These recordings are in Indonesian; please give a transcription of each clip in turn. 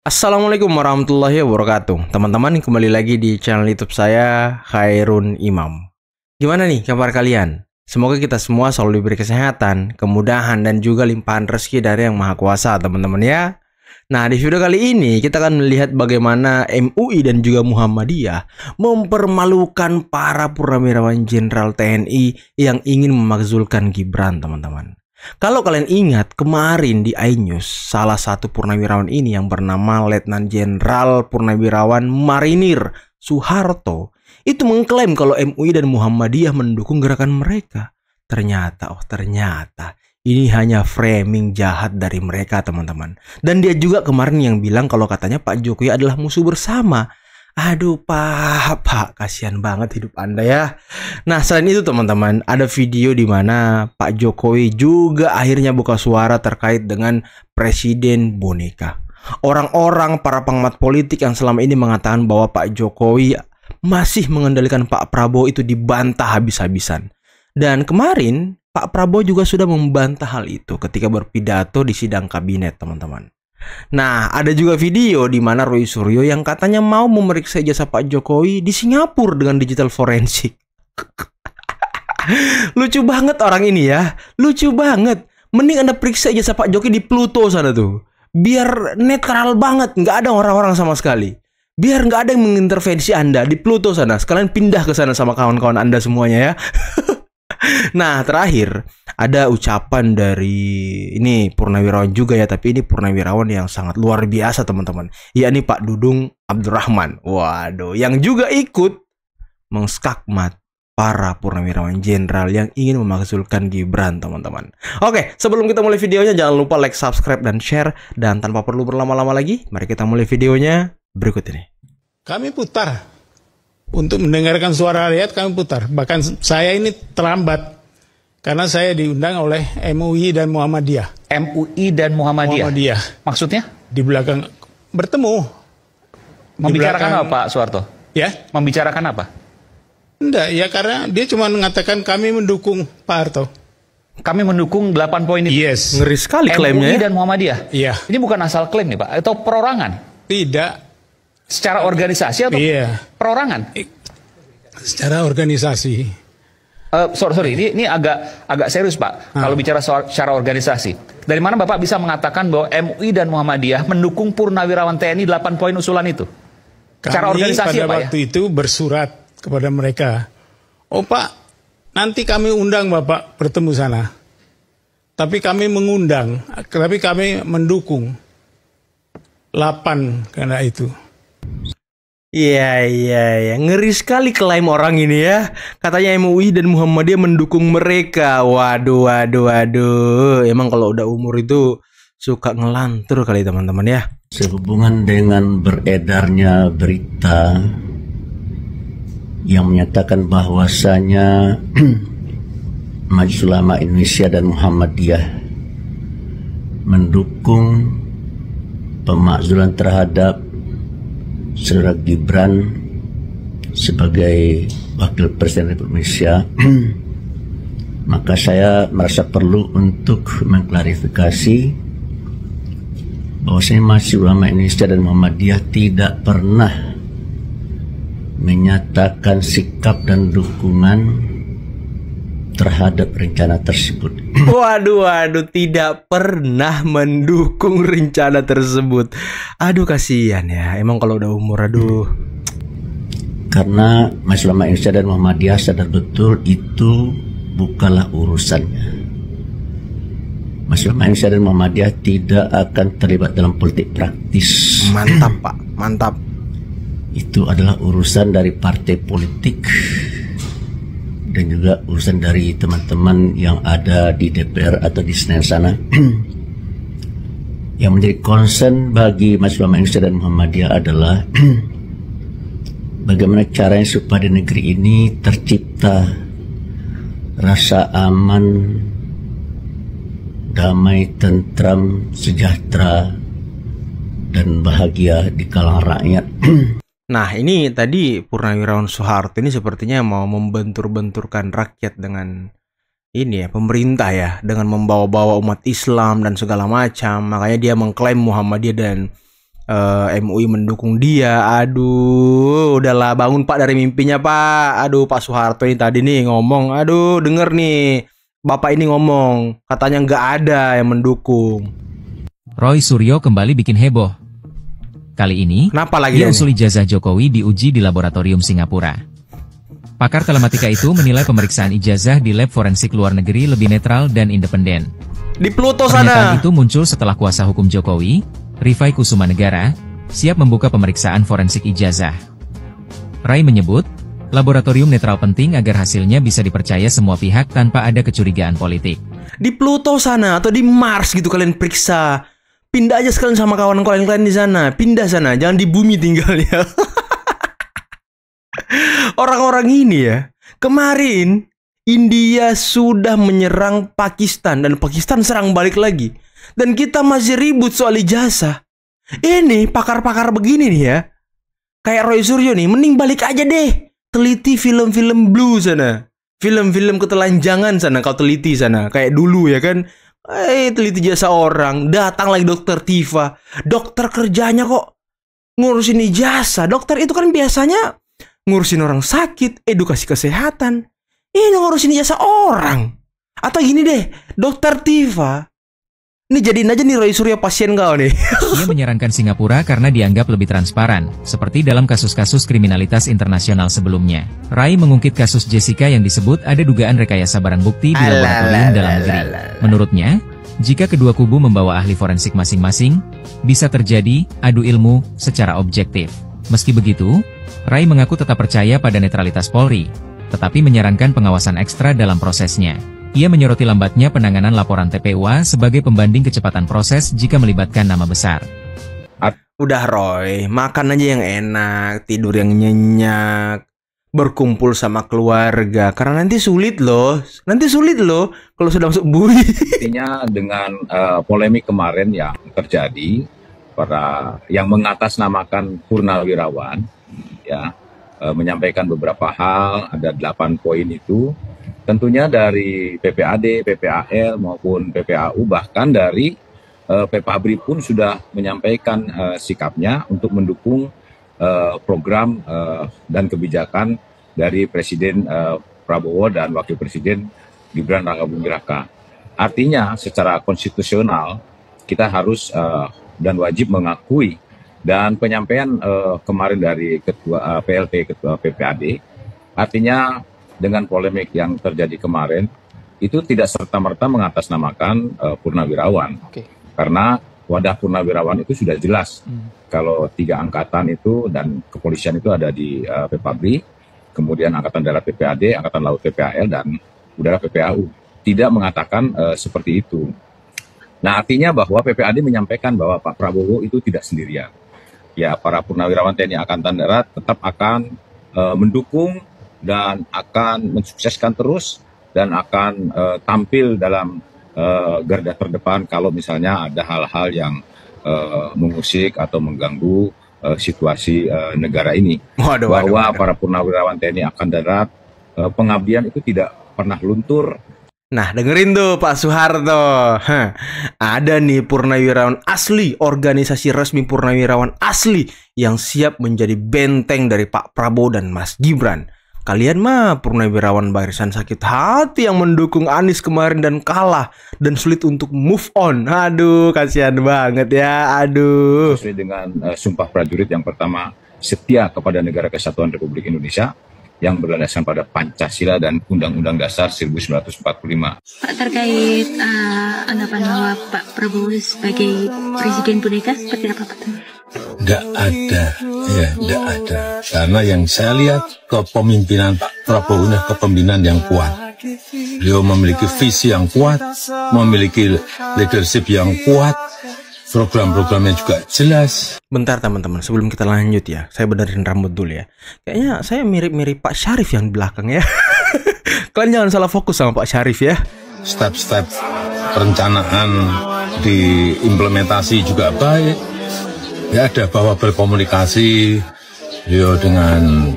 Assalamualaikum warahmatullahi wabarakatuh. Teman-teman, kembali lagi di channel YouTube saya, Khairun Imam. Gimana nih kabar kalian? Semoga kita semua selalu diberi kesehatan, kemudahan, dan juga limpahan rezeki dari Yang Maha Kuasa, teman-teman ya. Nah, di video kali ini kita akan melihat bagaimana MUI dan juga Muhammadiyah mempermalukan para purnawirawan Jenderal TNI yang ingin memakzulkan Gibran, teman-teman. Kalau kalian ingat, kemarin di iNews, salah satu purnawirawan ini yang bernama Letnan Jenderal Purnawirawan Marinir Soeharto itu mengklaim kalau MUI dan Muhammadiyah mendukung gerakan mereka. Ternyata ini hanya framing jahat dari mereka, teman-teman. Dan dia juga kemarin yang bilang kalau katanya Pak Jokowi adalah musuh bersama. Aduh Pak, kasihan banget hidup Anda ya. Nah, selain itu teman-teman, ada video di mana Pak Jokowi juga akhirnya buka suara terkait dengan Presiden Boneka. Orang-orang, para pengamat politik yang selama ini mengatakan bahwa Pak Jokowi masih mengendalikan Pak Prabowo itu dibantah habis-habisan. Dan kemarin Pak Prabowo juga sudah membantah hal itu ketika berpidato di sidang kabinet, teman-teman. Nah, ada juga video di mana Roy Suryo yang katanya mau memeriksa jasa Pak Jokowi di Singapura dengan digital forensik. Lucu banget orang ini ya, lucu banget. Mending Anda periksa jasa Pak Jokowi di Pluto sana tuh, biar netral banget, nggak ada orang-orang sama sekali. Biar nggak ada yang mengintervensi Anda di Pluto sana. Sekalian pindah ke sana sama kawan-kawan Anda semuanya ya. Nah, terakhir ada ucapan dari ini purnawirawan juga ya, tapi ini purnawirawan yang sangat luar biasa, teman-teman. Yakni Pak Dudung Abdurrahman. Waduh, yang juga ikut mengskakmat para purnawirawan jenderal yang ingin memakzulkan Gibran, teman-teman. Oke, sebelum kita mulai videonya jangan lupa like, subscribe, dan share. Dan tanpa perlu berlama-lama lagi, mari kita mulai videonya berikut ini. Kami putar. Untuk mendengarkan suara rakyat kami putar. Bahkan saya ini terlambat karena saya diundang oleh MUI dan Muhammadiyah. MUI dan Muhammadiyah. Maksudnya? Di belakang bertemu. Membicarakan apa, Pak Soeharto? Ya? Membicarakan apa? Enggak, ya karena dia cuma mengatakan kami mendukung Pak Harto. Kami mendukung 8 poin itu. Yes. Ngeri sekali klaimnya. MUI dan Muhammadiyah. Iya. Ini bukan asal klaim nih, Pak, atau perorangan? Tidak. Secara organisasi atau perorangan? Secara organisasi. Sorry, ini agak serius, Pak. Kalau bicara soal secara organisasi, dari mana Bapak bisa mengatakan bahwa MUI dan Muhammadiyah mendukung purnawirawan TNI 8 poin usulan itu? Secara organisasi, pada waktu itu bersurat kepada mereka, oh Pak, nanti kami undang Bapak bertemu sana. Tapi kami mengundang, tapi kami mendukung 8 karena itu. Iya. Ngeri sekali klaim orang ini ya. Katanya MUI dan Muhammadiyah mendukung mereka. Waduh. Emang kalau udah umur itu suka ngelantur kali teman-teman ya. Sehubungan dengan beredarnya berita yang menyatakan bahwasanya Majelis Ulama Indonesia dan Muhammadiyah mendukung pemakzulan terhadap Saudara Gibran sebagai Wakil Presiden Republik Indonesia, maka saya merasa perlu untuk mengklarifikasi bahwasanya Majelis Ulama Indonesia dan Muhammadiyah tidak pernah menyatakan sikap dan dukungan terhadap rencana tersebut. Waduh, tidak pernah mendukung rencana tersebut. Aduh, kasihan ya. Emang kalau udah umur, aduh. Karena Majelis Ulama Indonesia dan Muhammadiyah sadar betul itu bukanlah urusannya. Majelis Ulama Indonesia dan Muhammadiyah tidak akan terlibat dalam politik praktis. Mantap, Pak. Mantap. Itu adalah urusan dari partai politik dan juga urusan dari teman-teman yang ada di DPR atau di Senayan sana. Yang menjadi concern bagi Majelis Ulama Indonesia dan Muhammadiyah adalah bagaimana caranya supaya di negeri ini tercipta rasa aman, damai, tentram, sejahtera, dan bahagia di kalangan rakyat. Nah, ini tadi Purnawirawan Soeharto ini sepertinya mau membentur-benturkan rakyat dengan ini ya, pemerintah ya, dengan membawa-bawa umat Islam dan segala macam. Makanya dia mengklaim Muhammadiyah dan MUI mendukung dia. Aduh, udahlah bangun Pak dari mimpinya Pak. Aduh, Pak Soeharto ini tadi nih ngomong. Aduh, denger nih, Bapak ini ngomong, katanya nggak ada yang mendukung. Roy Suryo kembali bikin heboh. Kali ini, Kenapa lagi dia dia usul ijazah Jokowi diuji di laboratorium Singapura. Pakar telematika itu menilai pemeriksaan ijazah di lab forensik luar negeri lebih netral dan independen. di Pluto Pernyataan sana? itu muncul setelah kuasa hukum Jokowi, Rifai Kusumanegara, siap membuka pemeriksaan forensik ijazah. Rai menyebut, laboratorium netral penting agar hasilnya bisa dipercaya semua pihak tanpa ada kecurigaan politik. Di Pluto sana atau di Mars gitu kalian periksa. Pindah aja sekalian sama kawan-kawan kalian di sana. Pindah sana, jangan di bumi tinggal ya. Orang-orang ini ya, kemarin India sudah menyerang Pakistan dan Pakistan serang balik lagi. Dan kita masih ribut soal ijazah. Ini pakar-pakar begini nih ya, kayak Roy Suryo nih, mending balik aja deh. Teliti film-film blue sana. Film-film ketelanjangan sana, kau teliti sana. Kayak dulu ya kan. Teliti jasa orang. Datang lagi dokter Tifa. Dokter kerjanya kok ngurusin ijazah. Dokter itu kan biasanya ngurusin orang sakit, edukasi kesehatan. Ini ngurusin ijazah orang. Atau gini deh, dokter Tifa, ini jadiin aja nih Roy Suryo pasien kau nih. Ia menyarankan Singapura karena dianggap lebih transparan, seperti dalam kasus-kasus kriminalitas internasional sebelumnya. Rai mengungkit kasus Jessica yang disebut ada dugaan rekayasa barang bukti di laboratorium dalam negeri. Menurutnya, jika kedua kubu membawa ahli forensik masing-masing, bisa terjadi adu ilmu secara objektif. Meski begitu, Rai mengaku tetap percaya pada netralitas Polri, tetapi menyarankan pengawasan ekstra dalam prosesnya. Ia menyoroti lambatnya penanganan laporan TPUA sebagai pembanding kecepatan proses jika melibatkan nama besar. Udah Roy, makan aja yang enak, tidur yang nyenyak, berkumpul sama keluarga. Karena nanti sulit loh kalau sudah masuk bui. Artinya dengan polemik kemarin yang terjadi, para yang mengatasnamakan Purnawirawan, ya, menyampaikan beberapa hal, ada 8 poin itu. Tentunya dari PPAD, PPAL maupun PPAU, bahkan dari PPABRI pun sudah menyampaikan sikapnya untuk mendukung program dan kebijakan dari Presiden Prabowo dan Wakil Presiden Gibran Rakabuming Raka. Artinya secara konstitusional kita harus dan wajib mengakui, dan penyampaian kemarin dari Ketua PLT, Ketua PPAD, artinya dengan polemik yang terjadi kemarin, itu tidak serta-merta mengatasnamakan Purnawirawan. Karena wadah Purnawirawan itu sudah jelas. Kalau 3 angkatan itu dan kepolisian itu ada di PPABRI, kemudian Angkatan Darat PPAD, Angkatan Laut PPAL, dan Udara PPAU. Tidak mengatakan seperti itu. Nah, artinya bahwa PPAD menyampaikan bahwa Pak Prabowo itu tidak sendirian. Ya, para Purnawirawan TNI Angkatan Darat tetap akan mendukung dan akan mensukseskan terus dan akan tampil dalam garda terdepan kalau misalnya ada hal-hal yang mengusik atau mengganggu situasi negara ini. Bahwa para Purnawirawan TNI Angkatan Darat pengabdian itu tidak pernah luntur. Nah, dengerin tuh Pak Soeharto. Ada nih Purnawirawan asli, organisasi resmi Purnawirawan asli yang siap menjadi benteng dari Pak Prabowo dan Mas Gibran. Kalian mah Purnawirawan barisan sakit hati yang mendukung Anies kemarin dan kalah dan sulit untuk move on. Aduh, kasihan banget ya. Aduh. Sesuai dengan Sumpah Prajurit yang pertama, setia kepada Negara Kesatuan Republik Indonesia yang berlandaskan pada Pancasila dan Undang-Undang Dasar 1945. Pak, terkait anggapan bahwa Pak Prabowo sebagai presiden boneka seperti apa Pak? Tidak ada, ya tidak ada. Karena yang saya lihat kepemimpinan Pak Prabowo ini kepemimpinan yang kuat. Beliau memiliki visi yang kuat, memiliki leadership yang kuat, program-programnya juga jelas. Bentar teman-teman, sebelum kita lanjut ya, saya benerin rambut dulu ya. Kayaknya saya mirip-mirip Pak Syarif yang di belakang ya. Kalian jangan salah fokus sama Pak Syarif ya. Step-step perencanaan diimplementasi juga baik. Ya, ada bahwa berkomunikasi beliau dengan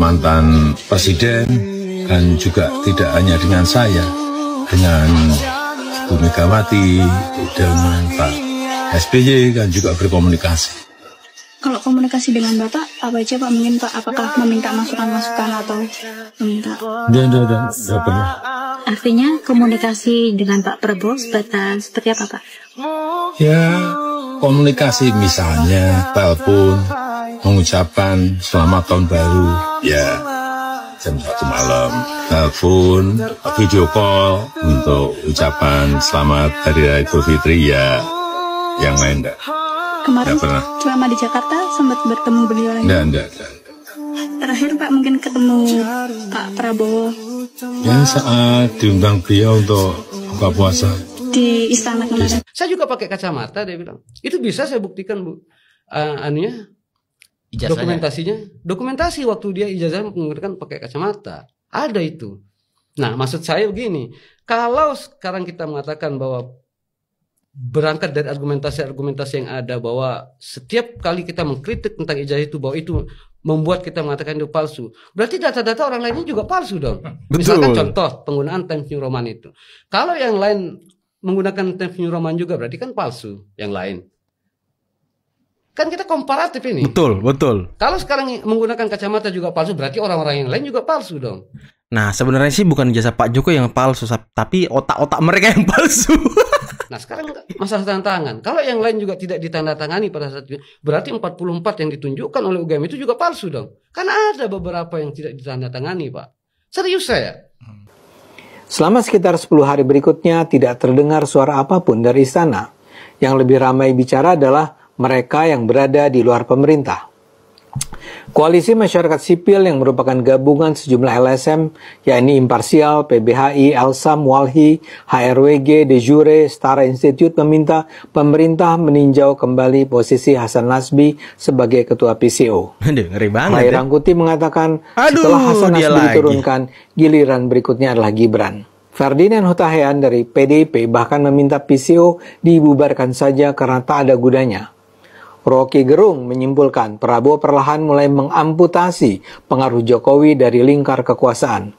mantan presiden, dan juga tidak hanya dengan saya, dengan Bu Megawati, dengan Pak SBY kan juga berkomunikasi. Kalau komunikasi dengan Bapak, apa aja Pak? Mungkin Pak, apakah meminta masukan-masukan atau meminta? Tidak pernah. Artinya komunikasi dengan Pak Prabowo seperti apa Pak? Ya, komunikasi misalnya telepon, mengucapkan selamat tahun baru, ya jam 1 malam, telepon, video call untuk ucapan selamat Hari Raya Idul Fitri, ya yang lain enggak. Kemarin pernah. selama di Jakarta sempat bertemu beliau lagi? Enggak. Terakhir Pak mungkin ketemu Pak Prabowo Ya saat diundang beliau untuk buka puasa di istana kemarin. Saya juga pakai kacamata, dia bilang. Itu bisa saya buktikan, Bu. Ijazahnya. Dokumentasi waktu dia ijazah menggunakan pakai kacamata. Ada itu. Nah, maksud saya begini. Kalau sekarang kita mengatakan bahwa berangkat dari argumentasi-argumentasi yang ada, bahwa setiap kali kita mengkritik tentang ijazah itu, bahwa itu membuat kita mengatakan itu palsu, berarti data-data orang lainnya juga palsu dong. Betul. Misalkan contoh penggunaan Times New Roman itu, kalau yang lain menggunakan Times New Roman juga berarti kan palsu yang lain. Kan kita komparatif ini. Betul. Kalau sekarang menggunakan kacamata juga palsu, berarti orang-orang yang lain juga palsu dong. Nah, sebenarnya sih bukan ijazah Pak Jokowi yang palsu, tapi otak-otak mereka yang palsu. Nah, sekarang masalah tanda tangan. Kalau yang lain juga tidak ditandatangani pada saat itu, berarti 44 yang ditunjukkan oleh UGM itu juga palsu dong. Kan ada beberapa yang tidak ditandatangani, Pak. Serius saya. Selama sekitar 10 hari berikutnya tidak terdengar suara apapun dari istana. Yang lebih ramai bicara adalah mereka yang berada di luar pemerintah. Koalisi masyarakat sipil yang merupakan gabungan sejumlah LSM, yakni Imparsial, PBHI, Elsam, Walhi, HRWG, De Jure, Setara Institute meminta pemerintah meninjau kembali posisi Hasan Nasbi sebagai ketua PCO. Aduh, ngeri banget. Rai Rangkuti mengatakan setelah Hasan Nasbi diturunkan, giliran berikutnya adalah Gibran. Ferdinand Hutahean dari PDIP bahkan meminta PCO dibubarkan saja karena tak ada gunanya. Rocky Gerung menyimpulkan Prabowo perlahan mulai mengamputasi pengaruh Jokowi dari lingkar kekuasaan.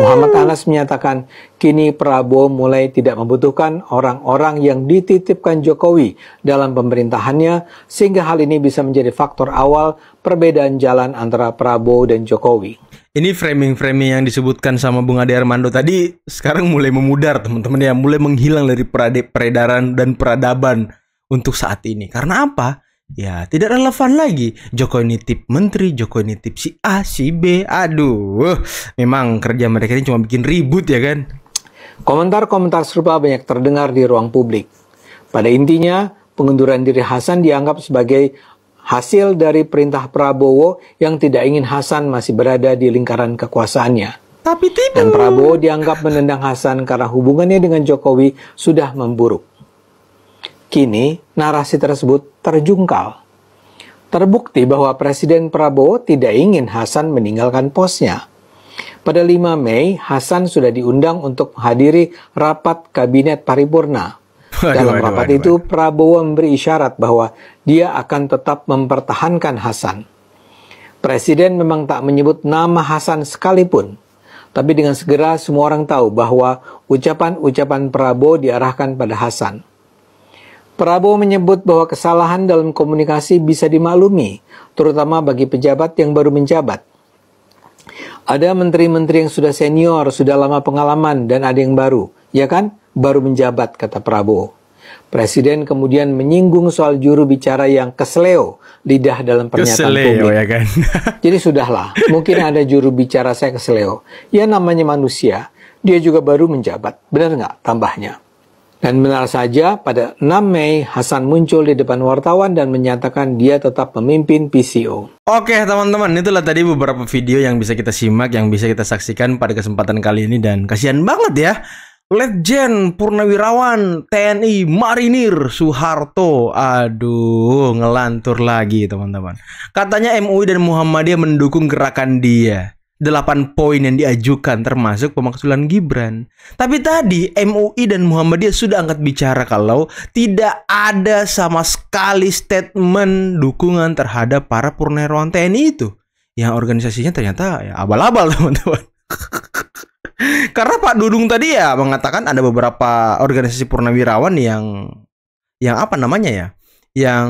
Muhammad Anas menyatakan kini Prabowo mulai tidak membutuhkan orang-orang yang dititipkan Jokowi dalam pemerintahannya, sehingga hal ini bisa menjadi faktor awal perbedaan jalan antara Prabowo dan Jokowi. Ini framing-framing yang disebutkan sama Bung Ade Armando tadi sekarang mulai memudar, teman-teman ya, mulai menghilang dari peredaran dan peradaban untuk saat ini. Karena apa? Ya, tidak relevan lagi. Jokowi nitip menteri, Jokowi nitip si A, si B. Aduh, memang kerja mereka ini cuma bikin ribut ya kan? Komentar-komentar serupa banyak terdengar di ruang publik. Pada intinya, pengunduran diri Hasan dianggap sebagai hasil dari perintah Prabowo yang tidak ingin Hasan masih berada di lingkaran kekuasaannya. Dan Prabowo dianggap menendang Hasan karena hubungannya dengan Jokowi sudah memburuk. Kini, narasi tersebut terjungkal. Terbukti bahwa Presiden Prabowo tidak ingin Hasan meninggalkan posnya. Pada 5 Mei, Hasan sudah diundang untuk menghadiri rapat Kabinet Paripurna. Dalam rapat itu, Prabowo memberi isyarat bahwa dia akan tetap mempertahankan Hasan. Presiden memang tak menyebut nama Hasan sekalipun. Tapi dengan segera semua orang tahu bahwa ucapan-ucapan Prabowo diarahkan pada Hasan. Prabowo menyebut bahwa kesalahan dalam komunikasi bisa dimaklumi, terutama bagi pejabat yang baru menjabat. Ada menteri-menteri yang sudah senior, sudah lama pengalaman, dan ada yang baru. Ya kan? Baru menjabat, kata Prabowo. Presiden kemudian menyinggung soal juru bicara yang kesleo lidah dalam pernyataan publik. Ya kan? Jadi sudahlah, mungkin ada juru bicara saya kesleo. Ya namanya manusia, dia juga baru menjabat. Benar nggak tambahnya? Dan benar saja, pada 6 Mei, Hasan muncul di depan wartawan dan menyatakan dia tetap memimpin PCO. Oke teman-teman, itulah tadi beberapa video yang bisa kita simak, yang bisa kita saksikan pada kesempatan kali ini. Dan kasihan banget ya, Legend Purnawirawan TNI Marinir Soeharto. Aduh, ngelantur lagi teman-teman. Katanya MUI dan Muhammadiyah mendukung gerakan dia. 8 poin yang diajukan termasuk pemakzulan Gibran. Tapi tadi MUI dan Muhammadiyah sudah angkat bicara kalau tidak ada sama sekali statement dukungan terhadap para Purnawirawan TNI itu. Yang organisasinya ternyata ya abal-abal teman-teman. Karena Pak Dudung tadi ya mengatakan ada beberapa organisasi Purnawirawan yang yang apa namanya ya? Yang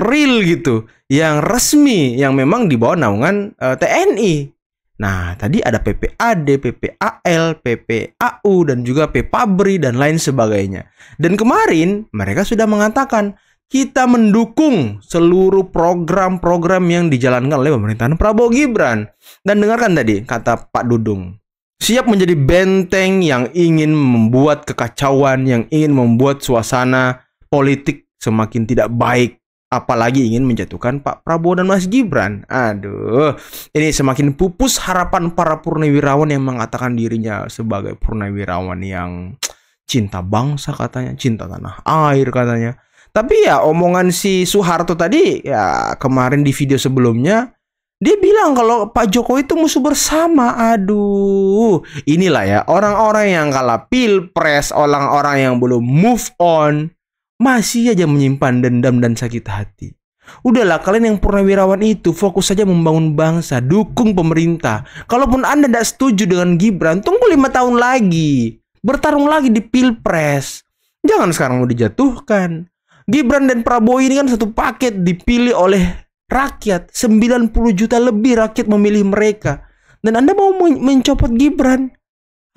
real gitu, yang resmi, yang memang di bawah naungan TNI. Nah, tadi ada PPAD, PPAL, PPAU, dan juga PPABRI, dan lain sebagainya. Dan kemarin mereka sudah mengatakan, kita mendukung seluruh program-program yang dijalankan oleh pemerintahan Prabowo Gibran. Dan dengarkan tadi kata Pak Dudung, siap menjadi benteng yang ingin membuat kekacauan, yang ingin membuat suasana politik semakin tidak baik, apalagi ingin menjatuhkan Pak Prabowo dan Mas Gibran. Aduh, ini semakin pupus harapan para purnawirawan yang mengatakan dirinya sebagai purnawirawan yang cinta bangsa katanya, cinta tanah air katanya. Tapi ya omongan si Soeharto tadi ya kemarin di video sebelumnya, dia bilang kalau Pak Jokowi itu musuh bersama. Aduh, inilah ya orang-orang yang kalah pilpres, orang-orang yang belum move on, masih aja menyimpan dendam dan sakit hati. Udahlah, kalian yang purnawirawan itu fokus saja membangun bangsa, dukung pemerintah. Kalaupun Anda tidak setuju dengan Gibran, tunggu 5 tahun lagi, bertarung lagi di pilpres. Jangan sekarang mau dijatuhkan. Gibran dan Prabowo ini kan satu paket, dipilih oleh rakyat. 90 juta lebih rakyat memilih mereka. Dan Anda mau mencopot Gibran?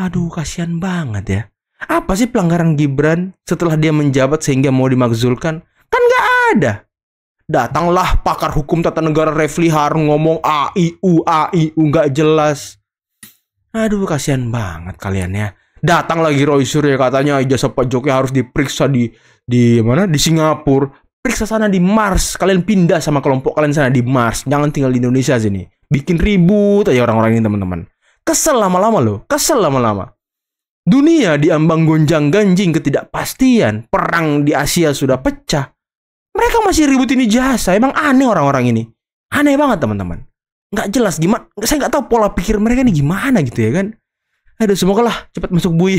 Aduh, kasihan banget ya. Apa sih pelanggaran Gibran setelah dia menjabat sehingga mau dimakzulkan? Kan nggak ada. Datanglah pakar hukum tata negara Refli Harun ngomong AIU nggak jelas. Aduh, kasihan banget kalian ya. Datang lagi Roy Suryo katanya ijazah Pak Jokowi harus diperiksa di mana? Di Singapura. Periksa sana di Mars. Kalian pindah sama kelompok kalian sana di Mars. Jangan tinggal di Indonesia sini. Bikin ribut aja orang-orang ini teman-teman. Kesel lama-lama loh. Kesel lama-lama. Dunia diambang gonjang-ganjing ketidakpastian. Perang di Asia sudah pecah. Mereka masih ributin ijazah. Emang aneh orang-orang ini. Aneh banget teman-teman. Nggak jelas gimana. Saya nggak tahu pola pikir mereka ini gimana gitu ya kan. Aduh, semoga lah cepat masuk bui.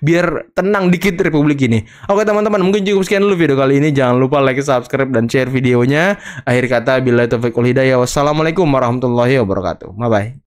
Biar tenang dikit Republik ini. Oke teman-teman, mungkin cukup sekian dulu video kali ini. Jangan lupa like, subscribe, dan share videonya. Akhir kata, billahi taufiq wal hidayah. Wassalamualaikum warahmatullahi wabarakatuh. Bye-bye.